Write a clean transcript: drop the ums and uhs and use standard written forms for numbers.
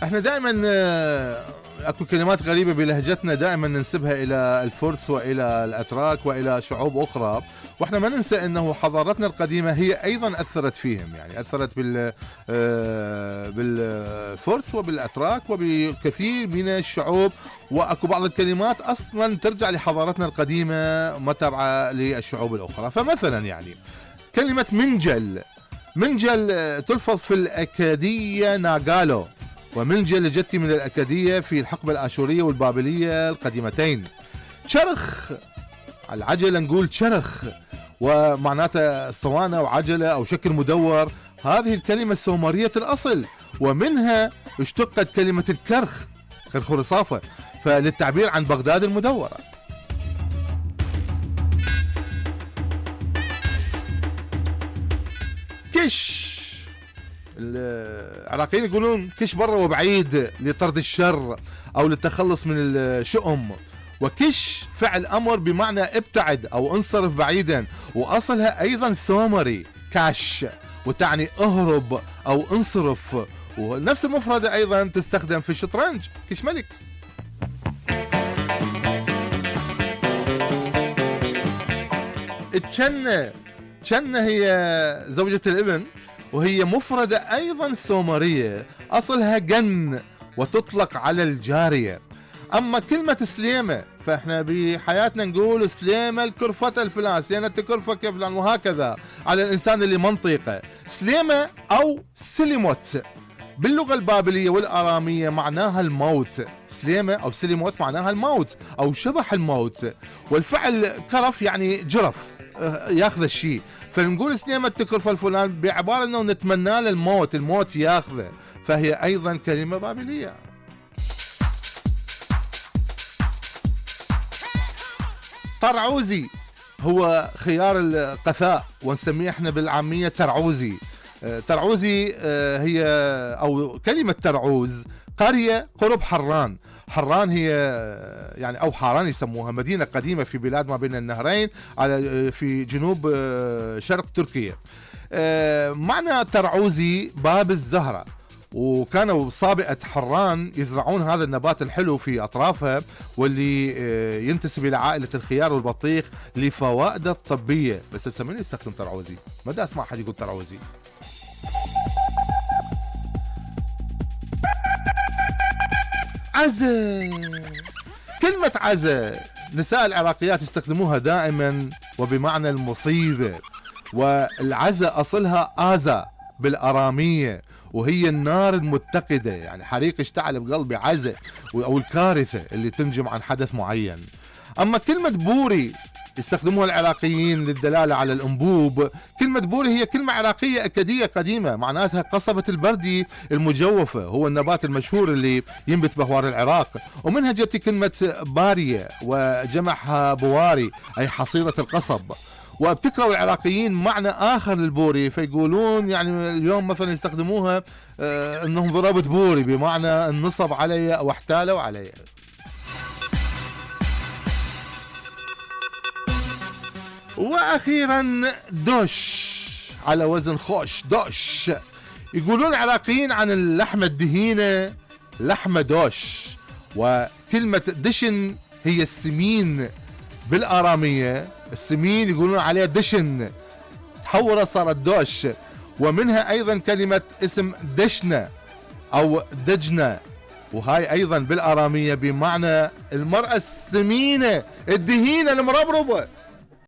احنا دائما اكو كلمات غريبة بلهجتنا دائما ننسبها الى الفرس والى الاتراك والى شعوب اخرى، واحنا ما ننسى انه حضارتنا القديمة هي ايضا اثرت فيهم، يعني اثرت بالفرس وبالاتراك وبكثير من الشعوب، واكو بعض الكلمات اصلا ترجع لحضارتنا القديمة ما تابعة للشعوب الاخرى. فمثلا يعني كلمة منجل تلفظ في الأكادية ناغالو، ومنجل جتي من الأكادية في الحقبة الآشورية والبابلية القديمتين. شرخ العجلة نقول شرخ، ومعناتها اسطوانة وعجلة أو شكل مدور. هذه الكلمة السومرية الأصل، ومنها اشتقت كلمة الكرخ خرصافة، فللتعبير عن بغداد المدورة. كش العراقيين يقولون كش برا وبعيد لطرد الشر أو للتخلص من الشؤم، وكش فعل أمر بمعنى ابتعد أو انصرف بعيدا، وأصلها أيضا سومري كاش وتعني اهرب أو انصرف، ونفس المفردة أيضا تستخدم في الشطرنج كش ملك. تشنة هي زوجة الابن، وهي مفردة أيضا سومرية أصلها جن وتطلق على الجارية. أما كلمة سليمة فإحنا بحياتنا نقول سليمة الكرفة الفلان، سليمة الكرفة كفلان، وهكذا على الإنسان اللي منطقة. سليمة أو سلموت باللغة البابلية والآرامية معناها الموت. سليمة أو سلموت معناها الموت أو شبح الموت، والفعل كرف يعني جرف ياخذ الشيء، فنقول سليمة تكرف الفلان بعبارة أنه نتمنى له الموت ياخذه، فهي أيضا كلمة بابلية. طرعوزي هو خيار القثاء، ونسميه احنا بالعامية ترعوزي. ترعوزي هي أو كلمة ترعوز قرية قرب حران. حران هي يعني أو حاران يسموها، مدينة قديمة في بلاد ما بين النهرين على في جنوب شرق تركيا. معنى ترعوزي باب الزهرة، وكانوا صابئة حران يزرعون هذا النبات الحلو في أطرافها، واللي ينتسب إلى عائلة الخيار والبطيخ لفوائده الطبية. بس هسه من يستخدم ترعوزي؟ ما دا أسمع حد يقول ترعوزي. عزة، كلمة عزة نساء العراقيات يستخدموها دائما وبمعنى المصيبة، والعزة أصلها آزا بالأرامية، وهي النار المتقدة، يعني حريق اشتعل بقلبي عزة، أو الكارثة اللي تنجم عن حدث معين. أما كلمة بوري يستخدموها العراقيين للدلالة على الأنبوب. كلمة بوري هي كلمة عراقية أكادية قديمة معناتها قصبة البردي المجوفة، هو النبات المشهور اللي ينبت بهوار العراق، ومنها جت كلمة بارية وجمعها بواري أي حصيرة القصب. وابتكروا العراقيين معنى آخر للبوري، فيقولون يعني اليوم مثلا يستخدموها انهم ضربت بوري بمعنى النصب علي او احتالوا علي. واخيرا دوش على وزن خوش، دوش يقولون العراقيين عن اللحمة الدهينة لحمة دوش. وكلمة دشن هي السمين بالآرامية، السمين يقولون عليها دشن، تحولت صارت دوش. ومنها أيضا كلمة اسم دشنة أو دجنة، وهاي أيضا بالآرامية بمعنى المرأة السمينة الدهينة المربربة.